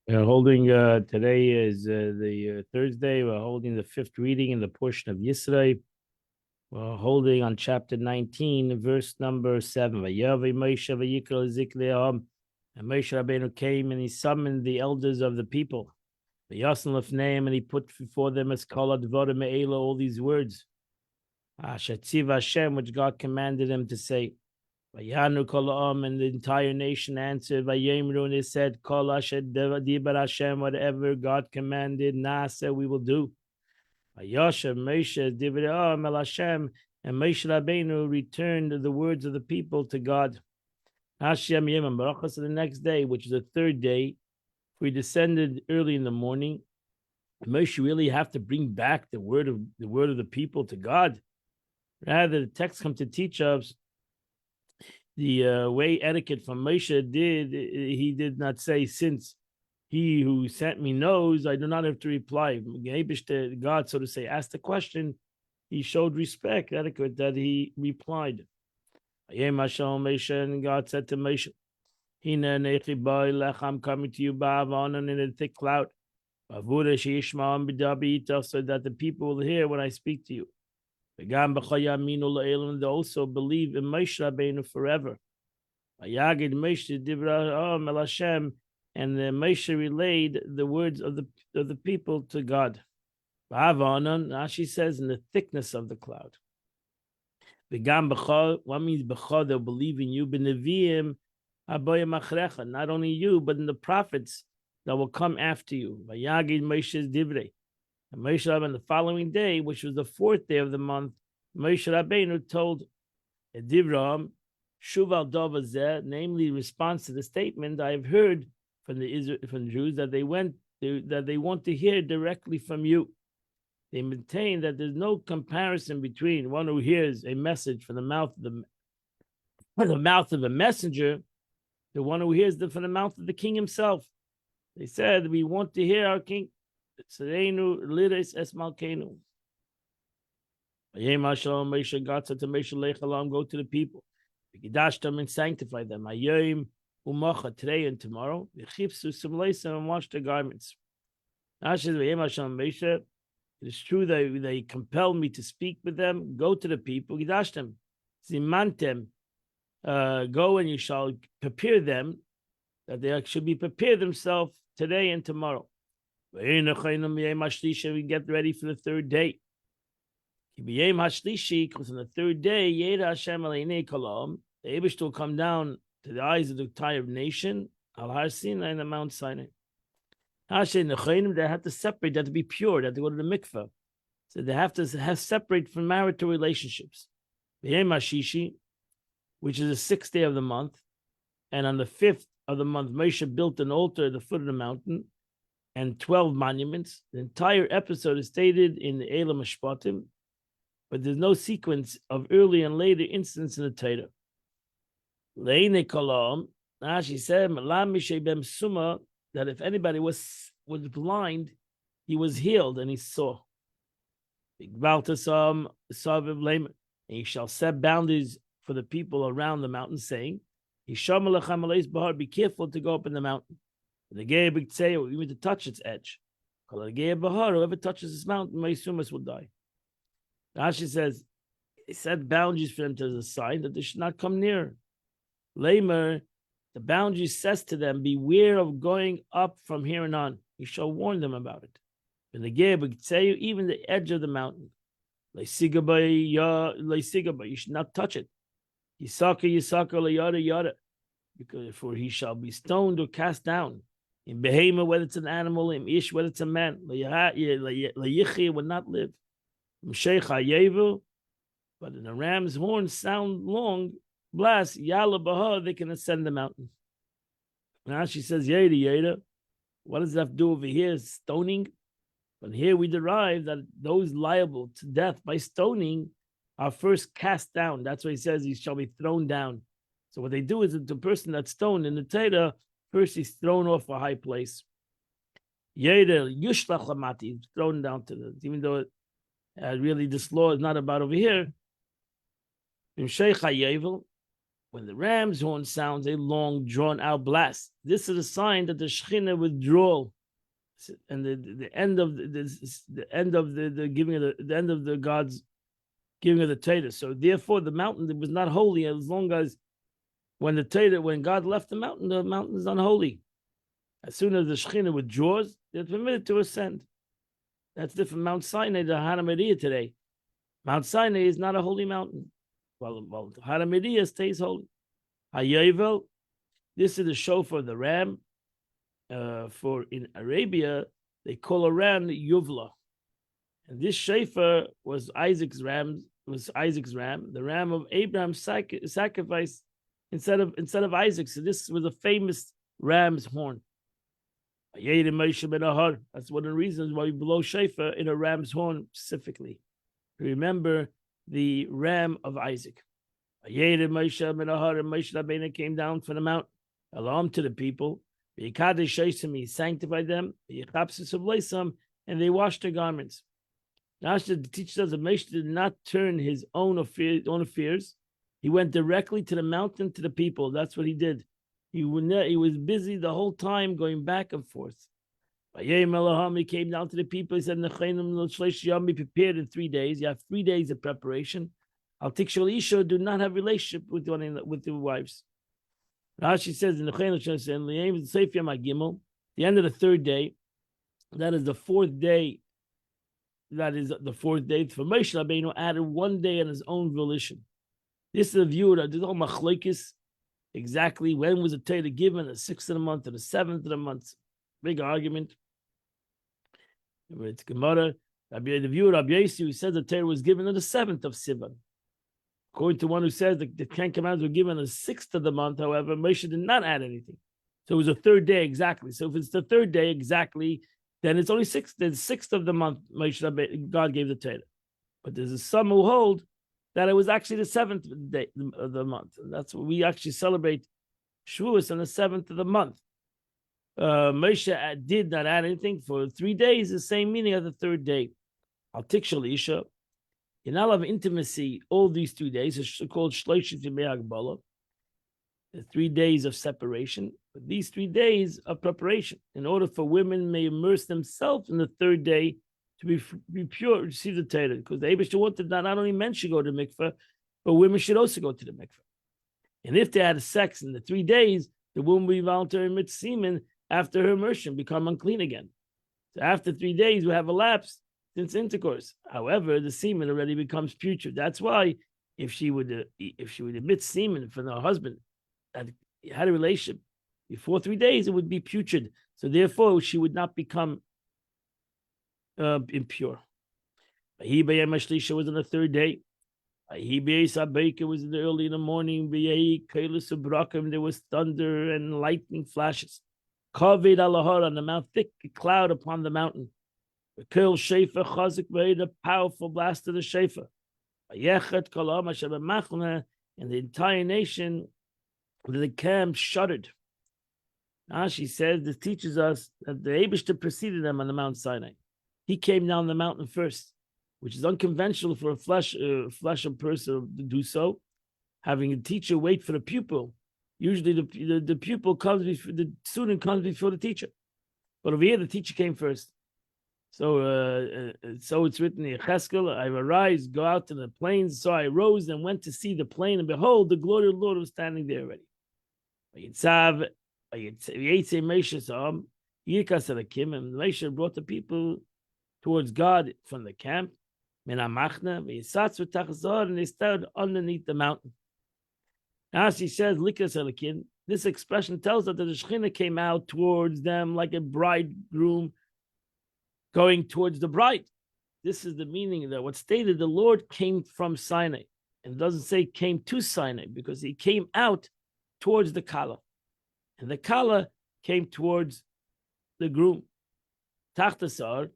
We're holding today is the Thursday. We're holding the fifth reading in the portion of Yisrael. We're holding on chapter 19, verse number 7. Vayavi Moshe vayikra zikleam. And Moshe Rabbeinu came and he summoned the elders of the people. Vayasan lefneim, and he put before them as kol advarim me'ela, all these words. Shatziv Hashem, which God commanded him to say. Vayanu kol and the entire nation answered. Vayemru, and they said, Kol asher dibar Hashem, whatever God commanded, Nasa, we will do. Vayashav Moshe divrei el Hashem, and Moshe Rabbeinu returned the words of the people to God. Hashem Yom Barachas, the next day, which is the third day, we descended early in the morning. Moshe really have to bring back the word of the people to God. Rather, the text comes to teach us the way etiquette from Moshe did. He did not say, since he who sent me knows, I do not have to reply. God, so to say, asked the question. He showed respect, etiquette, that he replied. And God said to Moshe, I'm coming to you in a thick cloud, so that the people will hear when I speak to you. They also believe in Moshe Rabbeinu forever. And Moshe relayed the words of the people to God. Now she says, in the thickness of the cloud. What means b'cha? They'll believe in you. Not only you, but in the prophets that will come after you. Vayagid Moshe's divrei. And Moshe Rabbeinu, the following day, which was the fourth day of the month, Moshe Rabbeinu told Divram, Shuval Dovazeh, namely in response to the statement I have heard from the Jews that they want to hear directly from you. They maintain that there's no comparison between one who hears a message from the mouth of a messenger, the one who hears from the mouth of the king himself. They said, we want to hear our king. God said to Moshe, go to the people, and sanctify them. Today and tomorrow, and wash their garments. It is true that they compelled me to speak with them. Go to the people, zimantem. Go and you shall prepare them, that they should be prepared themselves today and tomorrow. We get ready for the third day. Because on the third day, the Eibush will come down to the eyes of the entire nation, Al Har Sinai and the Mount Sinai. They have to separate, they have to be pure, they have to go to the mikveh. So they have to separate from marital relationships. Which is the sixth day of the month, and on the fifth of the month, Moshe built an altar at the foot of the mountain and 12 monuments. The entire episode is stated in the Elam Mishpatim, but there's no sequence of early and later incidents in the Torah. Leine Kolam, she said, that if anybody was blind, he was healed and he saw. And he shall set boundaries for the people around the mountain, saying, be careful to go up in the mountain. The gay big tzeyo, even to touch its edge. Whoever touches this mountain, Maisumas will die. Rashi says, he set boundaries for them as a sign that they should not come near. Lamer, the boundary says to them, beware of going up from here and on. He shall warn them about it. And the gay big tzeyo, even the edge of the mountain. You should not touch it. Yisaka, yada, because for he shall be stoned or cast down. In behema, whether it's an animal, in ish, whether it's a man, would not live. But in a ram's horn sound long, blast, yalla baha, they can ascend the mountain. Now she says, yada. What does that have to do over here? Stoning. But here we derive that those liable to death by stoning are first cast down. That's why he says he shall be thrown down. So what they do is that the person that's stoned in the Torah, first he's thrown off a high place. Yeder yushlach lamati, he's thrown down to the, even though really this law is not about over here. When the ram's horn sounds a long, drawn-out blast, this is a sign that the Shekhinah withdrawal and the end of the end of the giving of the end of the God's giving of the Torah. So therefore, the mountain was not holy as long as when God left the mountain is unholy. As soon as the Shekhinah withdraws, they're permitted to ascend. That's different. Mount Sinai, the Har HaMoriah today. Mount Sinai is not a holy mountain. Well, Har HaMoriah stays holy. Hayovel, this is the shofar of the ram. For in Arabia, they call a ram Yuvla. And this shofar was Isaac's ram, the ram of Abraham's sacrifice instead of Isaac. So this was a famous ram's horn. That's one of the reasons why we blow shofar in a ram's horn specifically. Remember the ram of Isaac. Moshe Rabbeinu came down from the mount, alarm to the people. He sanctified them, and they washed their garments. Now the teacher says that Moshe did not turn his own affairs. He went directly to the mountain, to the people. That's what he did. He was busy the whole time going back and forth. He came down to the people. He said, be prepared in 3 days. You have 3 days of preparation. Al Tikshal Isha, do not have relationship with your wives. Rashi says in the end of the 3rd day, that is the 4th day. That is the 4th day. For Moshe Rabbeinu added 1 day on his own volition. This is a view that there's all machlokes. Exactly when was the Torah given? The 6th of the month or the 7th of the month? Big argument. It's Gemara. The view of Rabbi Yossi, who says the Torah was given on the 7th of Sivan. According to one who says the 10 Commandments were given on the 6th of the month, however, Moshe did not add anything. So it was the 3rd day exactly. So if it's the 3rd day exactly, then it's only 6th. The 6th of the month, God gave the Torah. But there's some who hold that it was actually the 7th day of the month. And that's what we actually celebrate Shavuos on the 7th of the month. Moshe did not add anything for 3 days, the same meaning of the 3rd day. Al Tikshal Isha. You're not allowed to have intimacy all these 3 days. It's called Shloshim Yemei Hagbala. The 3 days of separation. But these 3 days of preparation, in order for women may immerse themselves in the 3rd day to be pure, receive the Torah. Because the Eibishter wanted that not only men should go to the mikveh, but women should also go to the mikveh. And if they had sex in the 3 days, the woman will be voluntary mit semen after her immersion, become unclean again. So after 3 days, we have elapsed since intercourse. However, the semen already becomes putrid. That's why if she would emit semen from her husband that had a relationship before 3 days, it would be putrid. So therefore, she would not become impure. Mahibay Mashlisha was on the 3rd day. Mahibay Sabeka was early in the morning. There was thunder and lightning flashes. Kaved Alahar on the mount, thick cloud upon the mountain. The Kil Shefa Chazik made a powerful blast of the Shefa. Yechet Kalam Hashem Machna, and the entire nation, the camp shuddered. Now she says, this teaches us that the Eibishter preceded them on the Mount Sinai. He came down the mountain first, which is unconventional for a flesh person to do so. Having a teacher wait for the pupil. Usually the pupil comes before the student comes before the teacher. But over here, the teacher came first. So it's written in Cheskel, I arise, go out to the plains. So I rose and went to see the plain, and behold, the glory of the Lord was standing there already. And Moshe brought the people towards God from the camp. And they stood underneath the mountain. Now she says, this expression tells us that the Shekhinah came out towards them like a bridegroom going towards the bride. This is the meaning that what's stated, the Lord came from Sinai. And it doesn't say came to Sinai, because he came out towards the Kala. And the Kala came towards the groom. Tachtasar,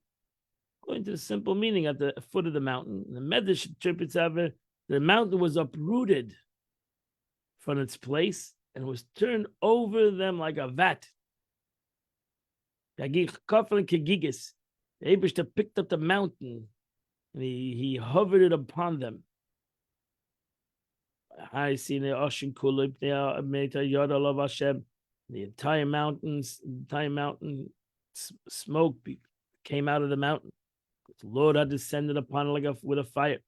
according to the simple meaning, at the foot of the mountain. The Medrash interprets the mountain was uprooted from its place and was turned over them like a vat. The Eibishter picked up the mountain and he hovered it upon them. I see the ocean kulip the entire mountain smoke came out of the mountain. The Lord had descended upon it with a fire.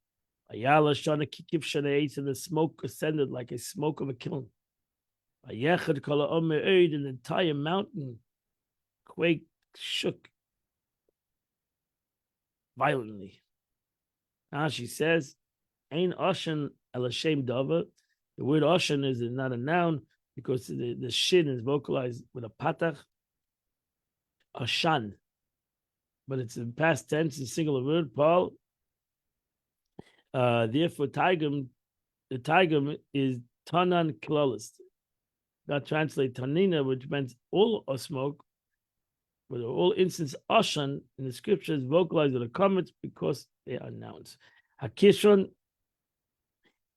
Ayala shana kikif shana, and the smoke ascended like a smoke of a kiln. Ayechad kala omer eid, and the entire mountain quaked, shook violently. Now she says, "Ain oshan elashem dava." The word oshan is not a noun because the shin is vocalized with a patach. Oshan, but it's in past tense, a singular word. Paul. Therefore, the Tigum is Tanan Klolis. That translates Tanina, which means all a smoke, but all instance Ashan in the scriptures vocalized with a comment because they are nouns. Hakishon,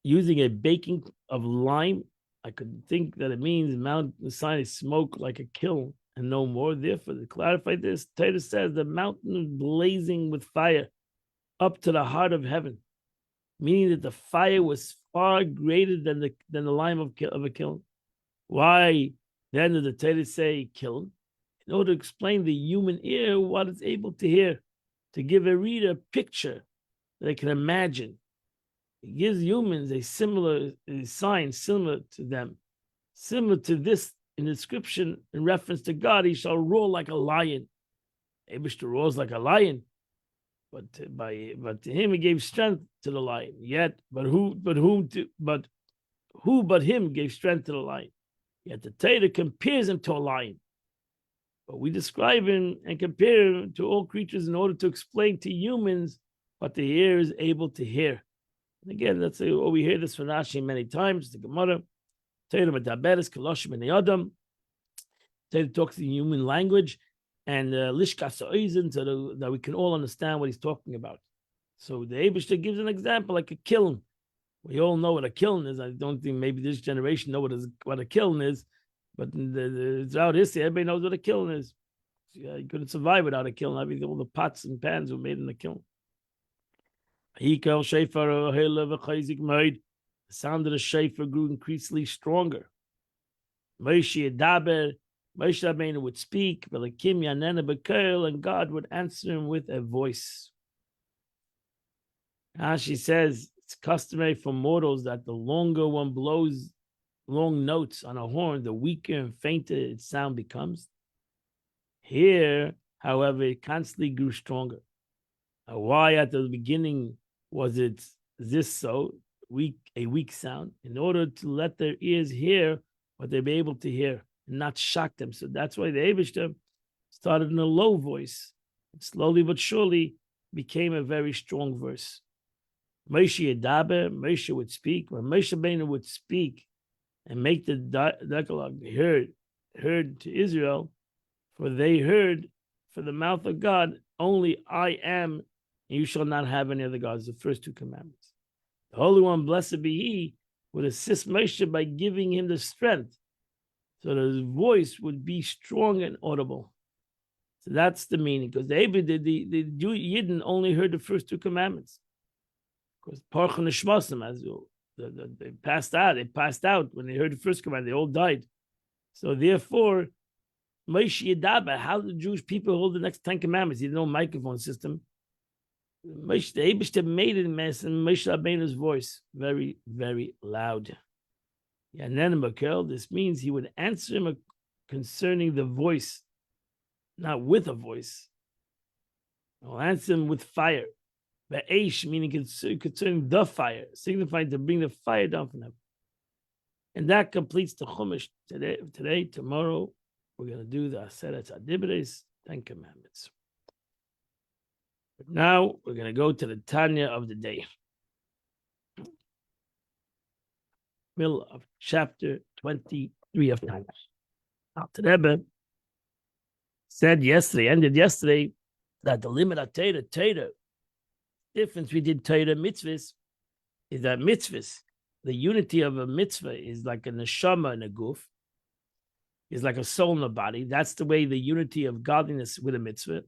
using a baking of lime, I could think that it means Mount Sinai smoke like a kiln and no more. Therefore, to clarify this, Torah says the mountain is blazing with fire up to the heart of heaven, meaning that the fire was far greater than the lime of a kiln. Why then did the Torah say kiln? In order to explain the human ear what it's able to hear, to give a reader a picture that they can imagine. It gives humans a sign similar to them, similar to this in the description in reference to God. He shall roar like a lion. Eibishter roars like a lion. But to him he gave strength to the lion. Who but him gave strength to the lion? Yet the Torah compares him to a lion. But we describe him and compare him to all creatures in order to explain to humans what the ear is able to hear. And again, that's what we hear this from Rashi many times. The Gemara, Torah Metaberes Koloshim and Adam. Torah talks the human language. And lishkas oizen, so that we can all understand what he's talking about. So the Eibishter gives an example like a kiln. We all know what a kiln is. I don't think maybe this generation know what a kiln is, but throughout history, everybody knows what a kiln is. You couldn't survive without a kiln. I mean, all the pots and pans were made in a kiln. The sound of the shofar grew increasingly stronger. Moshe Daber. Moshe Rabbeinu would speak, and God would answer him with a voice. Now she says it's customary for mortals that the longer one blows long notes on a horn, the weaker and fainter its sound becomes. Here, however, it constantly grew stronger. Now, why at the beginning was it this so a weak sound? In order to let their ears hear what they'd be able to hear, not shock them. So that's why the Eibishter started in a low voice. Slowly but surely became a very strong verse. Moshe Yedaber, Moshe would speak. When Moshe Rabbeinu would speak and make the Decalogue heard to Israel, for they heard from the mouth of God, only I am, and you shall not have any other gods, the first two commandments. The Holy One, blessed be He, would assist Moshe by giving him the strength so that his voice would be strong and audible. So that's the meaning, because the Yidden only heard the first two commandments. Because Parcha Nishmasim, as they passed out when they heard the first command, they all died. So therefore, Moshe Yedaber, how did the Jewish people hold the next 10 commandments? He had no microphone system. Moshe, the Eibishter made it in Moshe Rabbeinu's voice very, very loud. This means he would answer him concerning the voice, not with a voice. He'll answer him with fire. Be'esh, meaning concerning the fire, signifying to bring the fire down from heaven. And that completes the Chumash today. Tomorrow, we're going to do the Aseret HaDibros, 10 Commandments. But now, we're going to go to the Tanya of the day. Middle of chapter 23 of Tanya. Now, the Rebbe ended yesterday, that the limit of Torah, difference between Torah and mitzvahs is that mitzvahs, the unity of a mitzvah is like a neshama and a guf, is like a soul in a body. That's the way the unity of godliness with a mitzvah.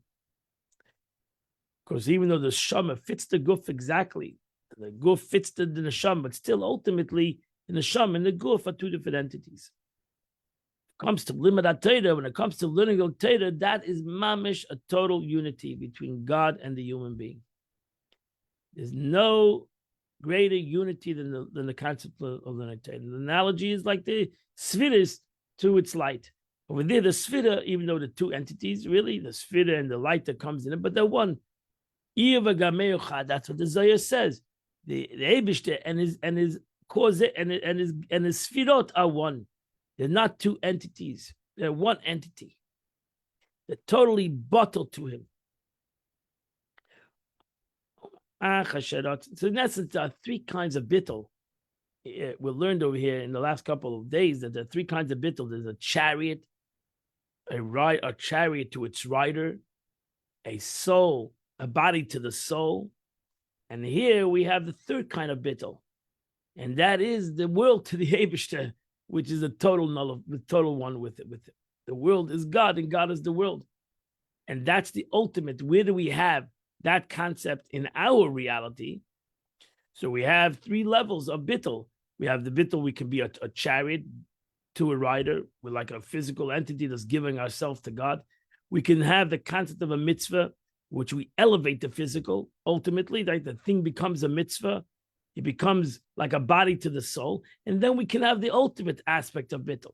Because even though the neshama fits the guf exactly, the guf fits the neshama, but still ultimately the neshama and the guf are two different entities. When it comes to limud Torah, when it comes to learning of Torah, that is mamish, a total unity between God and the human being. There's no greater unity than the concept of learning Torah. The analogy is like the spheres to its light. Over there, the sphere, even though the two entities, really, the sphere and the light that comes in it, but they're one. That's what the Zohar says. The Eibishter and his cause and his sfirot are one. They're not two entities. They're one entity. They're totally bottled to him. So in essence, there are three kinds of bittul. We learned over here in the last couple of days that there are three kinds of bittul. There's a chariot, a chariot to its rider, a soul, a body to the soul. And here we have the third kind of bittul, and that is the world to the Eibishter, which is a total one with it. The world is God, and God is the world. And that's the ultimate. Where do we have that concept in our reality? So we have three levels of bittul. We have the bittul, we can be a chariot to a rider. We're like a physical entity that's giving ourselves to God. We can have the concept of a mitzvah, which we elevate the physical. Ultimately, like the thing becomes a mitzvah. It becomes like a body to the soul. And then we can have the ultimate aspect of bittul.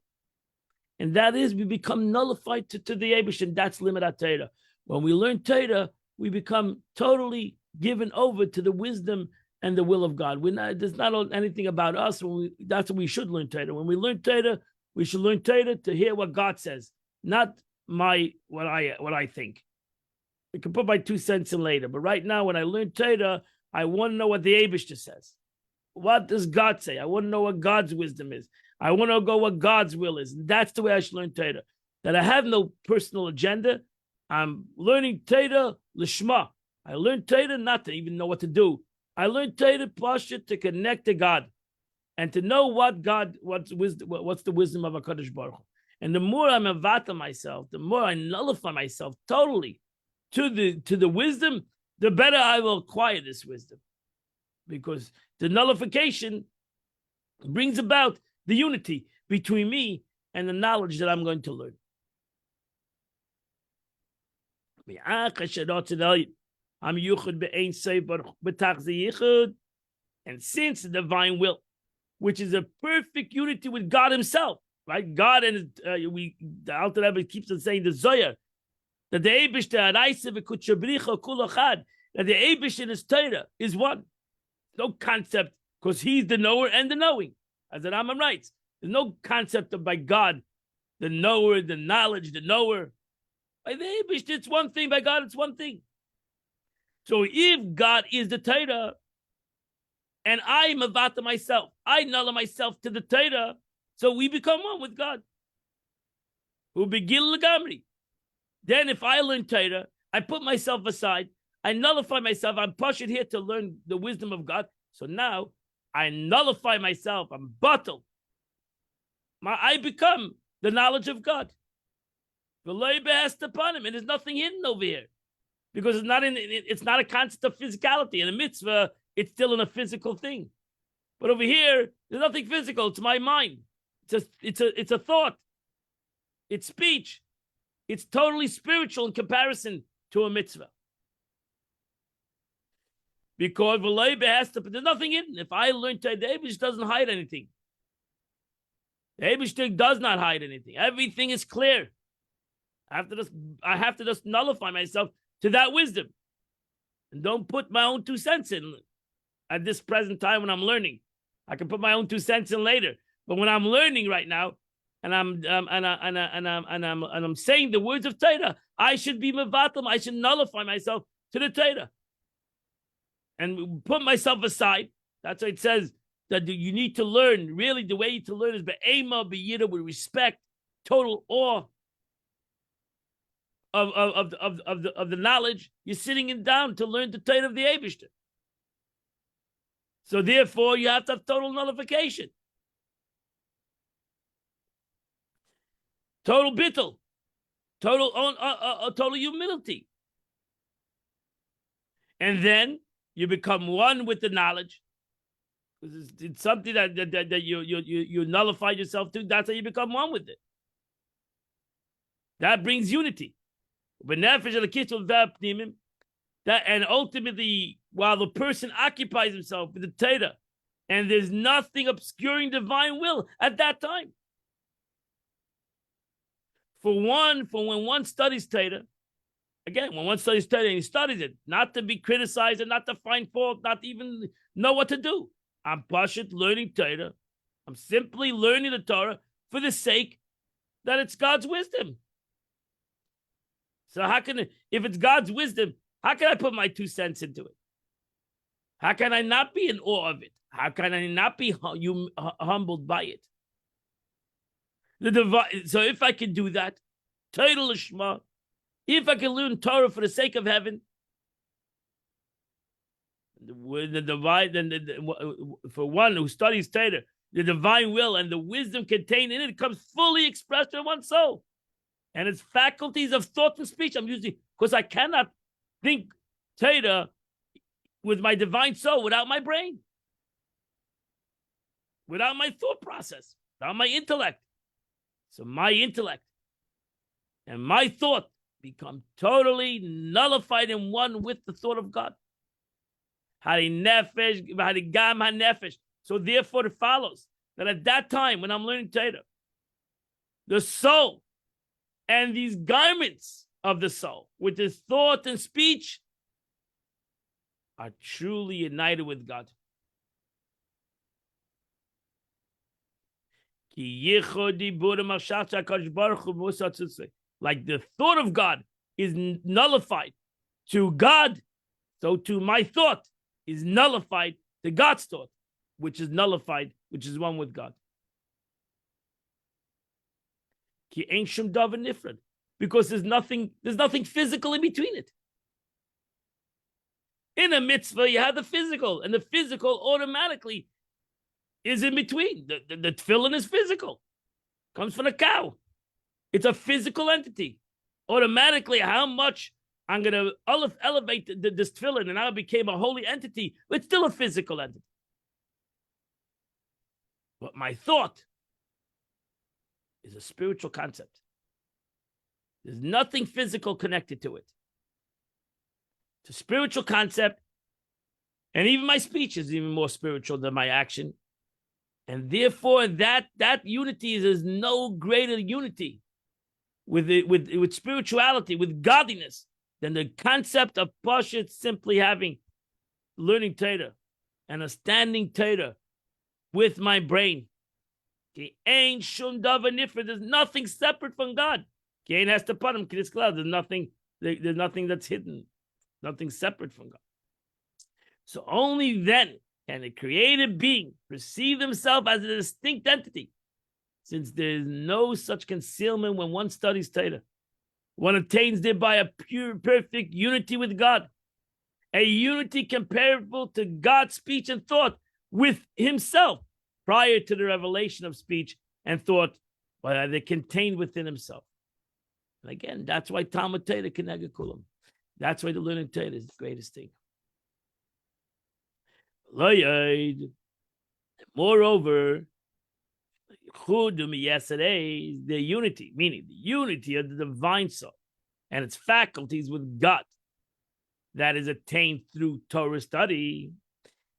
And that is, we become nullified to the Eibush, and that's limud Torah. When we learn Torah, we become totally given over to the wisdom and the will of God. There's not anything about us. That's what we should learn Torah. When we learn Torah, we should learn Torah to hear what God says, not what I think. I can put my 2 cents in later, but right now, when I learn Torah, I want to know what the Eibishter says. What does God say? I want to know what God's wisdom is. I want to go what God's will is. And that's the way I should learn Torah. That I have no personal agenda. I'm learning Torah lishma. I learn Torah not to even know what to do. I learn Torah pasha to connect to God and to know what's the wisdom of HaKadosh Baruch Hu. And the more I'm avata myself, the more I nullify myself totally to the wisdom, the better I will acquire this wisdom. Because the nullification brings about the unity between me and the knowledge that I'm going to learn. And since the divine will, which is a perfect unity with God himself, right? God and the Alter Rebbe keeps on saying the Zohar, that the Eibishter, that the Eibishter in his Torah is one. No concept, because he's the knower and the knowing, as the Rambam writes. There's no concept of by God, the knower, the knowledge, the knower. By the Eibishter, it's one thing. By God, it's one thing. So if God is the Torah, and I am avata myself, I null myself to the Torah, so we become one with God. Ubegil legamri. Then if I learn Torah, I put myself aside, I nullify myself, I'm pushed here to learn the wisdom of God. So now I nullify myself, I'm bottled. I become the knowledge of God. Upon him, and there's nothing hidden over here. Because it's not a concept of physicality. In a mitzvah, it's still in a physical thing. But over here, there's nothing physical. It's my mind. It's a thought. It's speech. It's totally spiritual in comparison to a mitzvah. Because there's nothing hidden. If I learn Torah, the Eibush doesn't hide anything. The Eibush does not hide anything. Everything is clear. I have to just nullify myself to that wisdom. And don't put my own 2 cents in at this present time when I'm learning. I can put my own 2 cents in later. But when I'm learning right now, and I'm saying the words of Torah, I should be mevatel. I should nullify myself to the Torah and put myself aside. That's why it says that you need to learn. Really, the way to learn is be'ema, be'yira, with respect, total awe of the knowledge. You're sitting down to learn the Torah of the Eibishter. So therefore, you have to have total nullification. Total bittul. Total humility. And then you become one with the knowledge. It's something that you nullify yourself to. That's how you become one with it. That brings unity. That, and ultimately, while the person occupies himself with the Torah, and there's nothing obscuring divine will at that time. For when one studies Torah, again, when one studies Torah and he studies it, not to be criticized and not to find fault, not to even know what to do. I'm pashut learning Torah. I'm simply learning the Torah for the sake that it's God's wisdom. So how can if it's God's wisdom, how can I put my 2 cents into it? How can I not be in awe of it? How can I not be humbled by it? So if I can do that, Torah Lishma, if I can learn Torah for the sake of heaven, for one who studies Torah, the divine will and the wisdom contained in it comes fully expressed in one's soul. And its faculties of thought and speech, I'm using, because I cannot think Torah with my divine soul without my brain, without my thought process, without my intellect. So my intellect and my thought become totally nullified in one with the thought of God. So therefore it follows that at that time when I'm learning Torah, the soul and these garments of the soul with his thought and speech are truly united with God. Like the thought of God is nullified to God, so to my thought is nullified to God's thought, which is nullified, which is one with God. Because there's nothing physical in between it. In a mitzvah, you have the physical, and the physical automatically is in between. The tefillin is physical. Comes from a cow. It's a physical entity. Automatically, how much I'm going to elevate this tefillin and now it became a holy entity, but it's still a physical entity. But my thought is a spiritual concept. There's nothing physical connected to it. It's a spiritual concept. And even my speech is even more spiritual than my action. And therefore, that unity is no greater unity with spirituality, with godliness, than the concept of Pashut simply learning Torah and a standing Torah with my brain. There's nothing separate from God. There's nothing that's hidden, nothing separate from God. So only then can a created being perceive himself as a distinct entity, since there is no such concealment when one studies Torah. One attains thereby a pure, perfect unity with God, a unity comparable to God's speech and thought with himself prior to the revelation of speech and thought, but they're contained within himself. And again, that's why Talmud Torah Keneged Kulam. That's why the learning Torah is the greatest thing. Moreover, yesterday, the unity, meaning the unity of the divine soul and its faculties with God that is attained through Torah study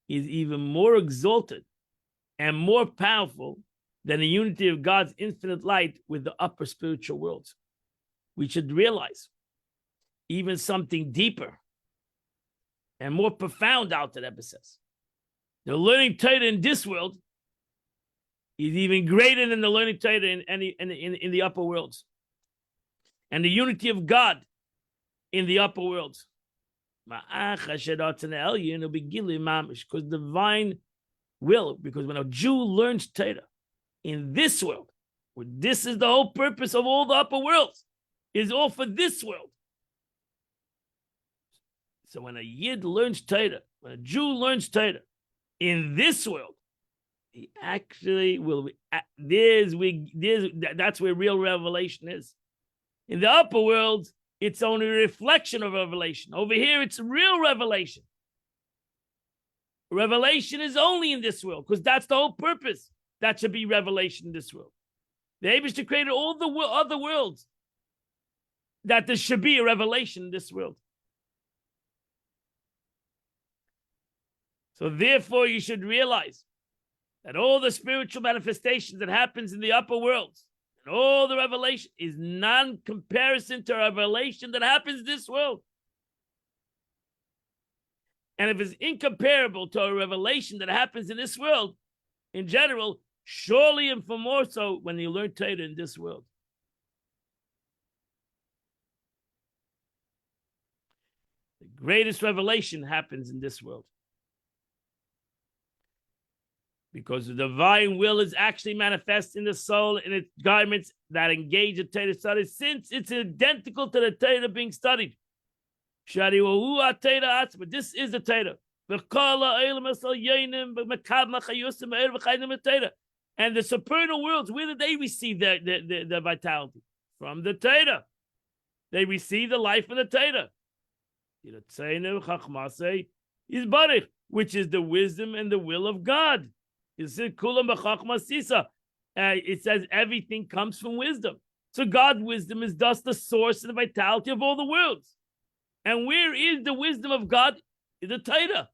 is even more exalted and more powerful than the unity of God's infinite light with the upper spiritual worlds. We should realize even something deeper and more profound out that Rebbe says. The learning Torah in this world is even greater than the learning Torah in the upper worlds. And the unity of God in the upper worlds. Because divine will, because when a Jew learns Torah in this world, where this is the whole purpose of all the upper worlds, is all for this world. So when a Yid learns Torah, when a Jew learns Torah, in this world, he actually will. That's where real revelation is. In the upper world, it's only a reflection of revelation. Over here, it's real revelation. Revelation is only in this world because that's the whole purpose. That should be revelation in this world. The Eibishter created all the other worlds that there should be a revelation in this world. So therefore, you should realize that all the spiritual manifestations that happens in the upper worlds and all the revelation is non-comparison to revelation that happens in this world. And if it's incomparable to a revelation that happens in this world, in general, surely and for more so when you learn Torah in this world. The greatest revelation happens in this world. Because the divine will is actually manifest in the soul in its garments that engage the Torah study, since it's identical to the Torah being studied. But this is the Torah. And the supernal worlds, where did they receive the vitality? From the Torah. They receive the life of the Torah. Which is the wisdom and the will of God. It says everything comes from wisdom. So God's wisdom is thus the source and the vitality of all the worlds. And where is the wisdom of God? In the Torah.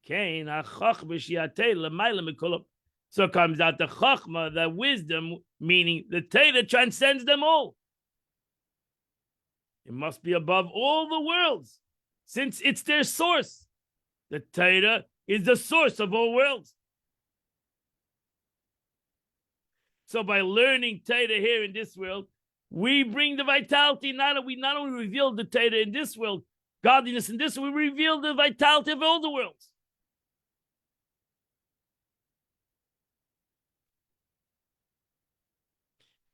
Okay, so it comes out the Chachma, the wisdom, meaning the Torah transcends them all. It must be above all the worlds, since it's their source. The Torah is the source of all worlds. So by learning Torah here in this world, we bring the vitality. We not only reveal the Torah in this world, godliness in this, we reveal the vitality of all the worlds.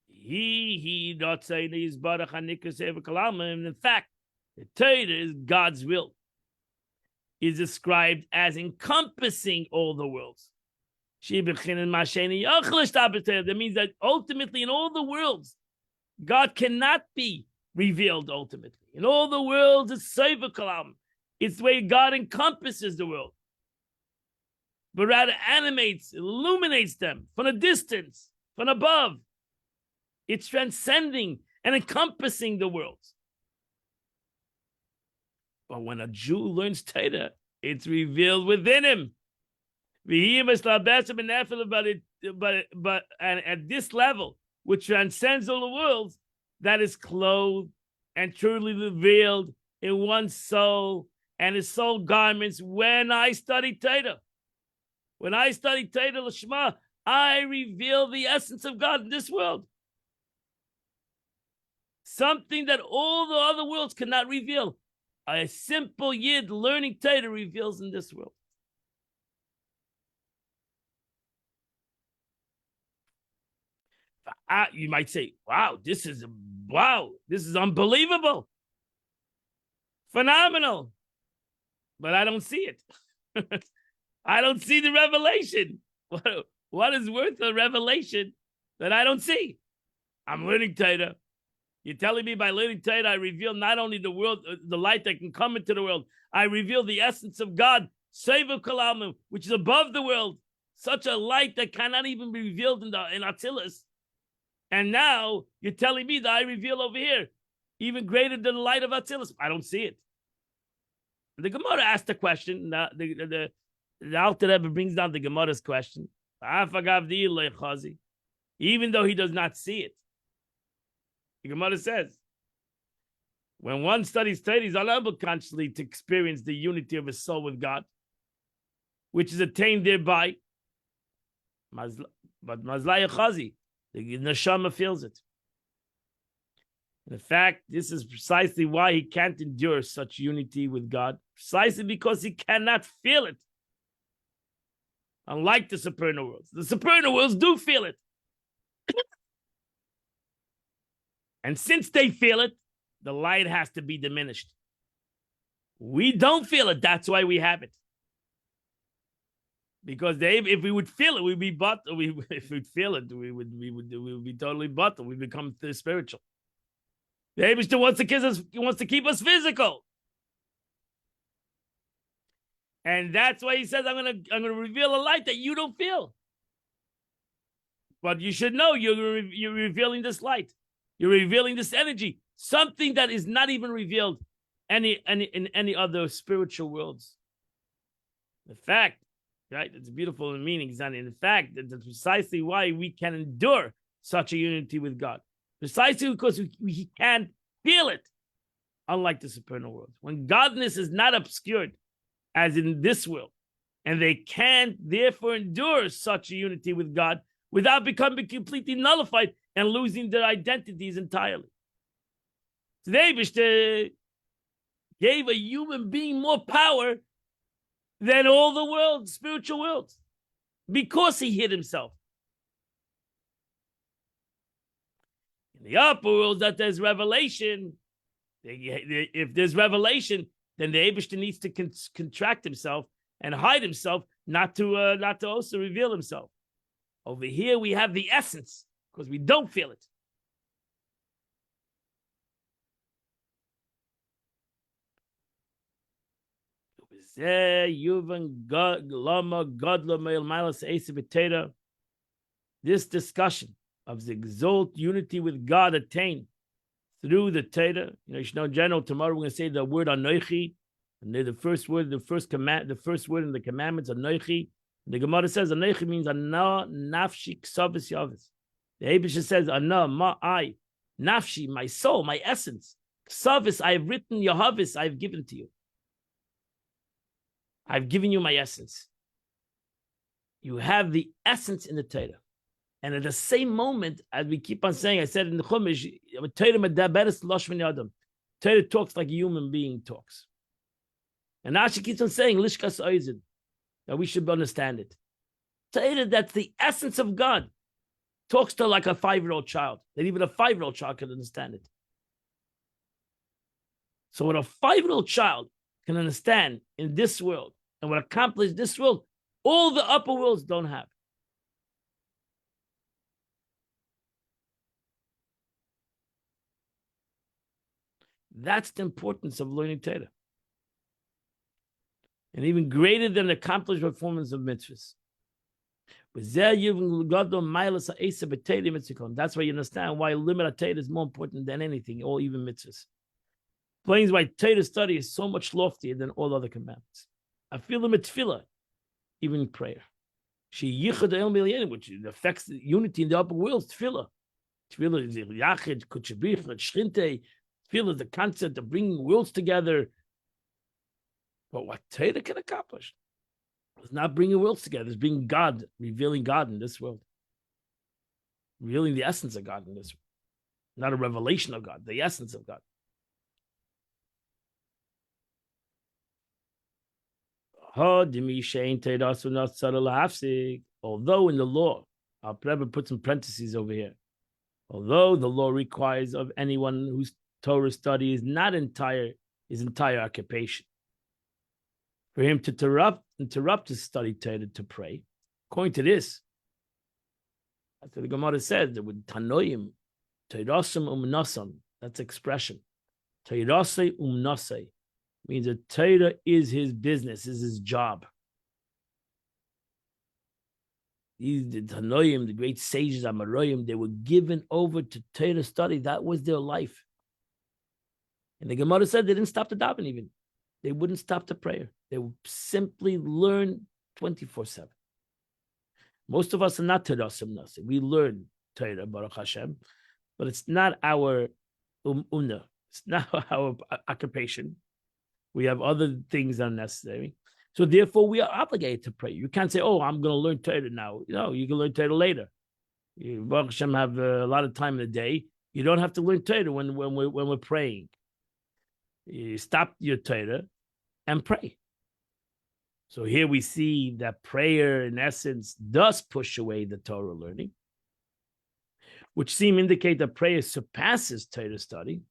He not saying he's Baruch HaNikras Kalam. In fact, the Torah is God's will. Is described as encompassing all the worlds. That means that ultimately in all the worlds, God cannot be revealed ultimately. In all the worlds, it's Sefer Kalam. It's the way God encompasses the world. But rather animates, illuminates them from a distance, from above. It's transcending and encompassing the worlds. But when a Jew learns Torah, it's revealed within him. But at this level, which transcends all the worlds, that is clothed and truly revealed in one's soul and his soul garments when I study Torah. When I study Torah L'Shma, I reveal the essence of God in this world. Something that all the other worlds cannot reveal. A simple Yid learning Torah reveals in this world. You might say, wow, this is unbelievable. Phenomenal. But I don't see it. I don't see the revelation. What is worth a revelation that I don't see? I'm learning Torah. You're telling me by learning Torah, I reveal not only the world, the light that can come into the world, I reveal the essence of God, Sefer Kalam, which is above the world, such a light that cannot even be revealed in Atzilus. And now you're telling me that I reveal over here, even greater than the light of Atzilus. I don't see it. The Gemara asked the question. The Alter Rebbe brings down the Gemara's question. Even though he does not see it. The Gemara says, when one studies Torah, he's unable consciously to experience the unity of his soul with God, which is attained thereby. But Mazlaya Chazi, the Neshama feels it. In fact, this is precisely why he can't endure such unity with God, precisely because he cannot feel it. Unlike the supernal worlds. The supernal worlds do feel it. And since they feel it, the light has to be diminished. We don't feel it. That's why we have it. Because if we would feel it, we'd be if we'd feel it, we would be totally bottled. We become spiritual. The Eibishter wants to keep us physical. And that's why he says, I'm gonna reveal a light that you don't feel. But you should know you're revealing this light. You're revealing this energy, something that is not even revealed in any other spiritual worlds. The fact, right? It's beautiful in meaning, and in fact, that's precisely why we can endure such a unity with God. Precisely because we can't feel it, unlike the supernal world. When godness is not obscured, as in this world, and they can't therefore endure such a unity with God without becoming completely nullified and losing their identities entirely. Today, Eibishter gave a human being more power than all the world, spiritual worlds, because he hid himself. In the upper world, that there's revelation. If there's revelation, then the Eibishter needs to contract himself and hide himself, not to also reveal himself. Over here, we have the essence, because we don't feel it. This discussion of the exalt unity with God attained through the Torah. You should know in general, tomorrow we're going to say the word Anochi. And the first word in the commandments, Anochi. The Gemara says Anochi means Ana Nafshi Ksavis Yavis. The Eibishter says Ana, I, Nafshi, my soul, my essence. Ksavis, I have written Yahavis, I have given to you. I've given you my essence. You have the essence in the Torah. And at the same moment, as we keep on saying, I said in the Chumash, Torah talks like a human being talks. And now she keeps on saying, Lishkas Oizid, that we should understand it. Torah, that's the essence of God, talks to like a 5-year-old child, that even a 5-year-old child can understand it. So what a 5-year-old child can understand in this world and what accomplish this world, all the upper worlds don't have. That's the importance of learning Torah. And even greater than the accomplished performance of mitzvahs. That's why you understand why limit Torah is more important than anything, or even mitzvahs. Explains why Torah study is so much loftier than all other commandments. I feel the tefillah, even prayer. Which affects the unity in the upper worlds, tefillah. Tefillah is yachid, kutshabich, shrinte. Tefillah is the concept of bringing worlds together. But what Torah can accomplish is not bringing worlds together. It's bringing God, revealing God in this world. Revealing the essence of God in this world. Not a revelation of God, the essence of God. Although in the law, I'll probably put some parentheses over here. Although the law requires of anyone whose Torah study is not his entire occupation, for him to interrupt his study Torah to pray, according to this, that's what the Gemara says, that with Tanoim, Teirasim umnasam, that's expression. Teirasei umnasei means that Torah is his business, is his job. These the Tanoim, the great sages, Amoraim, they were given over to Torah study. That was their life. And the Gemara said they didn't stop to daven even. They wouldn't stop to prayer. They would simply learn 24/7. Most of us are not Teirasim Nasi. We learn Torah, Baruch Hashem, but it's not our umna. It's not our occupation. We have other things that are necessary. So therefore, we are obligated to pray. You can't say, oh, I'm going to learn Torah now. No, you can learn Torah later. You, Baruch Hashem, have a lot of time in the day. You don't have to learn Torah when we're praying. You stop your Torah and pray. So here we see that prayer, in essence, does push away the Torah learning, which seem indicate that prayer surpasses Torah study.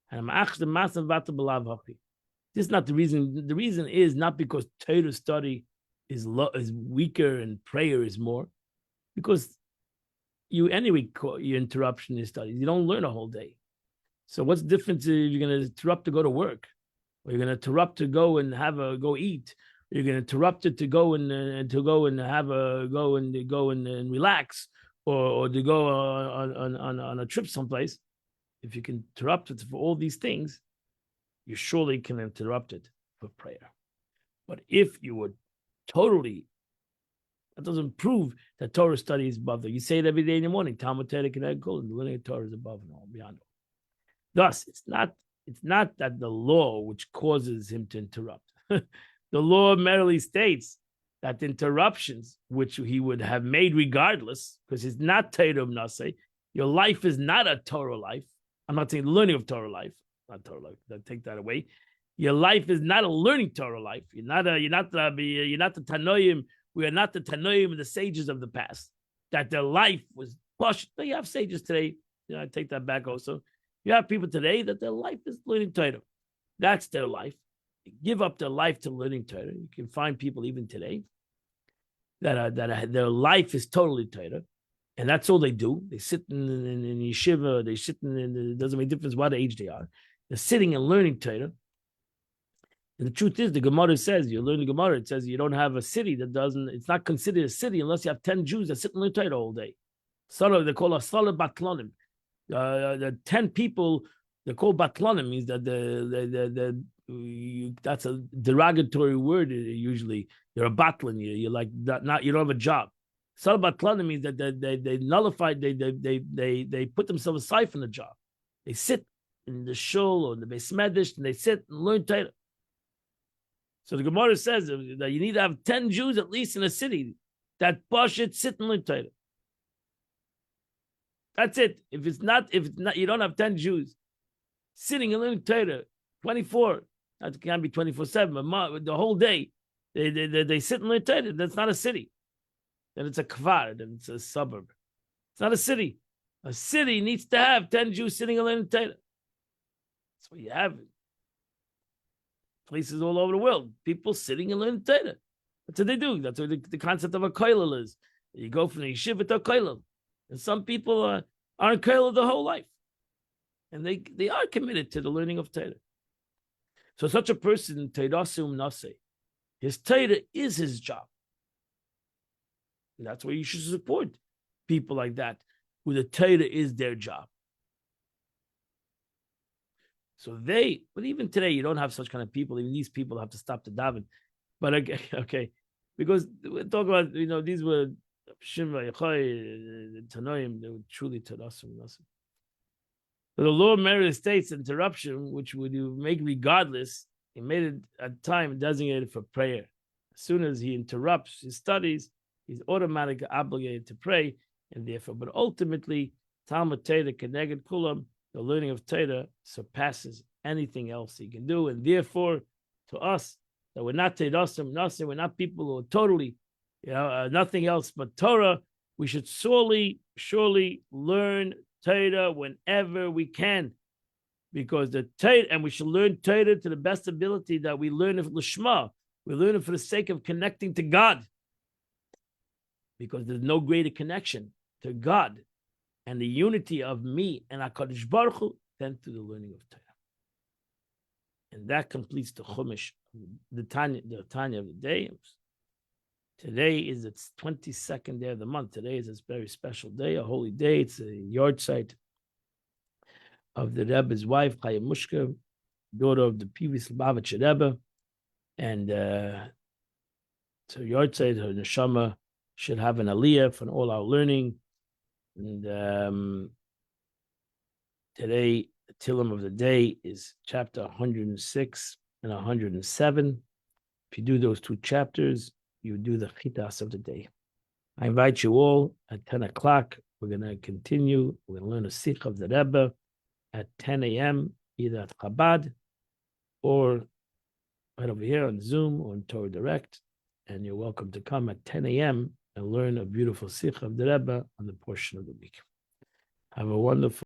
And This is not the reason. The reason is not because Torah study is weaker and prayer is more, because you anyway your interruption in studies. You don't learn a whole day. So what's the difference if you're going to interrupt to go to work, or you're going to interrupt to go and go eat, or you're going to interrupt it to go and relax, or to go on a trip someplace. If you can interrupt it for all these things, you surely can interrupt it for prayer. But if you would totally, that doesn't prove that Torah study is above that. You say it every day in the morning. Talmud Torah Keneged Kol, and the learning of Torah is above and all beyond all. Thus, it's not that the law which causes him to interrupt. The law merely states that interruptions, which he would have made regardless, because it's not Torah Nase, your life is not a Torah life. I'm not saying the learning of Torah life, not Torah life. Take that away. Your life is not a learning Torah life. You're not the Tanoim. We are not the Tanoim and the sages of the past. That their life was pushed. You have sages today. I take that back also. You have people today that their life is learning Torah. That's their life. They give up their life to learning Torah. You can find people even today that their life is totally Torah, and that's all they do. They sit in yeshiva. They sit it doesn't make a difference what age they are. They're sitting and learning Torah. And the truth is, the Gemara says, you learn the Gemara, it says you don't have a city that doesn't, it's not considered a city unless you have 10 Jews that sit and learn Torah all day. They call a Salah Batlonim. The 10 people, they're called Batlonim, means that that's a derogatory word usually. You're a batlin, you're like not you don't have a job. Salah Batlonim means that they nullified, they put themselves aside from the job. They sit in the shul or the Beis Medrash and they sit and learn Torah. So the Gemara says that you need to have 10 Jews at least in a city that Pashit sit and learn Torah. That's it. If it's not, you don't have 10 Jews sitting and learning Torah 24. That can't be 24/7, but the whole day they sit and learn Torah. That's not a city. Then it's a kvar. Then it's a suburb. It's not a city. A city needs to have 10 Jews sitting and learning Torah. That's what you have. Places all over the world, people sitting and learning Torah. That's what they do. That's what the concept of a koilel is. You go from the yeshiva to a koilel. And some people are in koilel the whole life. And they are committed to the learning of Torah. So such a person, Teirasum Nase, his Torah is his job. And that's why you should support people like that, who the Torah is their job. So but even today, you don't have such kind of people. Even these people have to stop the daven. But okay, because we're talking about, these were Shimva, Yochai, Tanoim, they were truly Tarasim. So the law of merit states interruption, which would you make regardless, he made it at time designated for prayer. As soon as he interrupts his studies, he's automatically obligated to pray, and therefore, but ultimately, Talmud Torah Keneged Kulam, the learning of Torah surpasses anything else he can do, and therefore, to us, that we're not Teirasim Nase, we're not people who are totally, nothing else but Torah. We should surely learn Torah whenever we can, because the Torah, and we should learn Torah to the best ability that we learn it l'shma. We learn it for the sake of connecting to God, because there's no greater connection to God and the unity of me and HaKadosh Baruch Hu than through the learning of Torah. And that completes the Chumash, the Tanya of the day. Today is its 22nd day of the month. Today is a very special day, a holy day. It's a yard site of the Rebbe's wife, Chaya Mushka, daughter of the previous Lubavitcher Rebbe. And so yard site, her neshama should have an aliyah for all our learning. And today, the Tillim of the day is chapter 106 and 107. If you do those two chapters, you do the chitas of the day. I invite you all at 10 o'clock. We're going to continue. We're going to learn a sikh of the Rebbe at 10 a.m., either at Chabad or right over here on Zoom or on Torah Direct. And you're welcome to come at 10 a.m. and learn a beautiful sikh of the Rebbe on the portion of the week. Have a wonderful